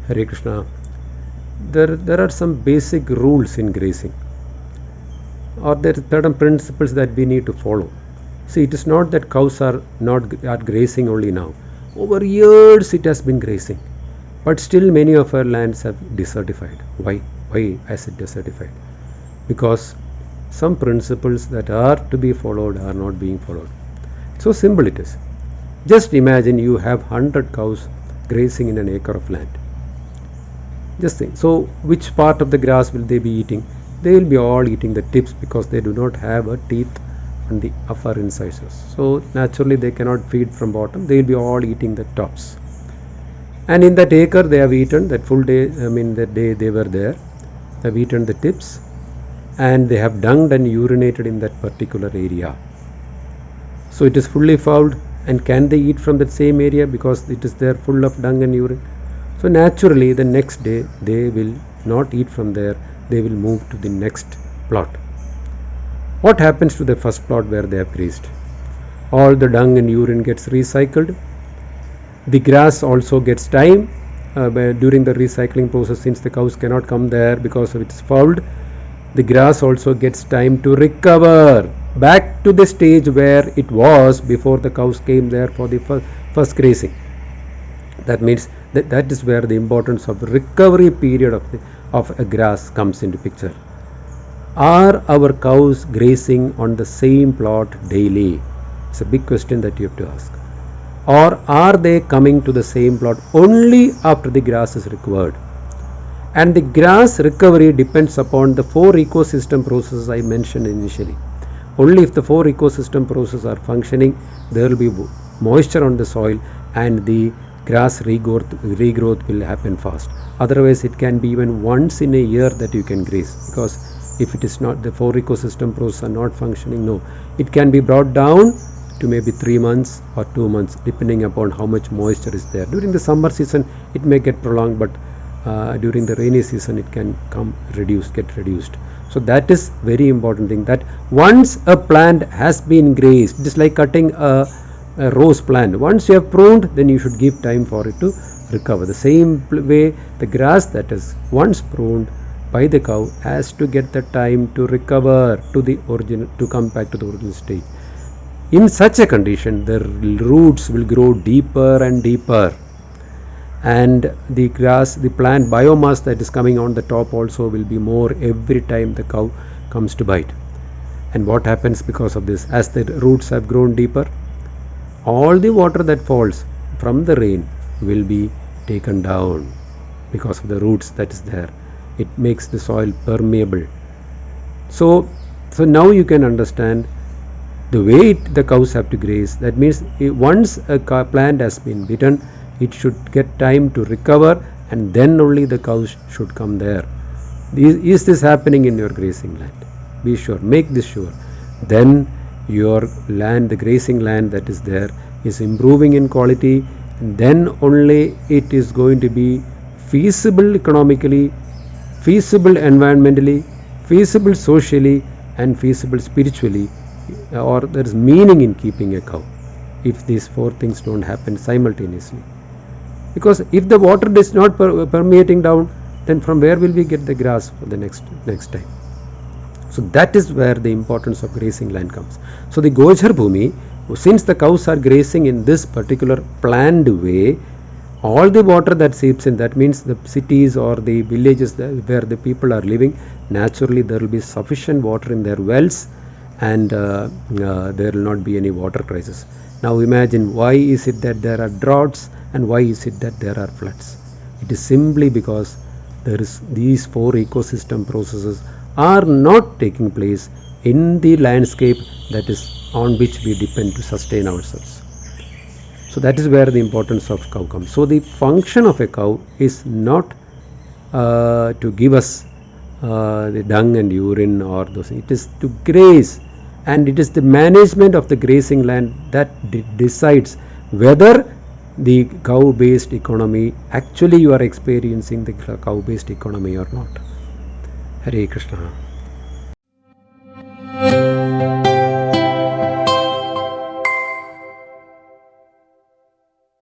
Hare Krishna. There are some basic rules in grazing, or there are certain principles that we need to follow. See, it is not that cows are not are grazing only now. Over years it has been grazing, but still many of our lands have desertified. Why? Why has it desertified? Because some principles that are to be followed are not being followed. So simple it is. Just imagine you have 100 cows grazing in an acre of land. Just think. So which part of the grass will they be eating? They will be all eating the tips because they do not have a teeth on the upper incisors. So naturally they cannot feed from bottom. They will be all eating the tops. And in that acre they have eaten that full day. That day they were there. They have eaten the tips, and they have dunged and urinated in that particular area. So it is fully fouled, and can they eat from that same area because it is there full of dung and urine? So naturally the next day they will not eat from there, they will move to the next plot. What happens to the first plot where they have grazed? All the dung and urine gets recycled. The grass also gets time during the recycling process, since the cows cannot come there because of it's fouled. The grass also gets time to recover back to the stage where it was before the cows came there for the first grazing. That means that is where the importance of recovery period of a grass comes into picture. Are our cows grazing on the same plot daily? It's a big question that you have to ask. Or are they coming to the same plot only after the grass is recovered? And the grass recovery depends upon the 4 ecosystem processes I mentioned initially. Only if the 4 ecosystem processes are functioning, there will be moisture on the soil and the grass regrowth will happen fast. Otherwise it can be even once in a year that you can graze, because if it is not, the 4 ecosystem processes are not functioning, no, it can be brought down to maybe 3 months or 2 months depending upon how much moisture is there. During the summer season it may get prolonged, but during the rainy season it can get reduced. So that is very important thing, that once a plant has been grazed, it is like cutting a rose plant. Once you have pruned, then you should give time for it to recover. The same way, the grass that is once pruned by the cow has to get the time to recover to the origin, to come back to the original state. In such a condition, the roots will grow deeper and deeper, and the grass, the plant biomass that is coming on the top also will be more every time the cow comes to bite. And what happens because of this? As the roots have grown deeper, all the water that falls from the rain will be taken down because of the roots that is there. It makes the soil permeable. So now you can understand the way the cows have to graze. That means once a plant has been bitten, it should get time to recover, and then only the cows should come there. Is this happening in your grazing land? Be sure, make this sure. Then your land, the grazing land that is there, is improving in quality, and then only it is going to be feasible economically, feasible environmentally, feasible socially, and feasible spiritually, or there is meaning in keeping a cow if these 4 things don't happen simultaneously. Because if the water is not permeating down, then from where will we get the grass for the next time? So that is where the importance of grazing land comes. So the Gauchar Bhumi, since the cows are grazing in this particular planned way, all the water that seeps in, that means the cities or the villages where the people are living, naturally there will be sufficient water in their wells, and there will not be any water crisis. Now imagine, why is it that there are droughts and why is it that there are floods? It is simply because there is these 4 ecosystem processes are not taking place in the landscape that is on which we depend to sustain ourselves. So that is where the importance of cow comes. So the function of a cow is not to give us the dung and urine or those. It is to graze, and it is the management of the grazing land that decides whether the cow-based economy, actually you are experiencing the cow-based economy or not. Hare Krishna.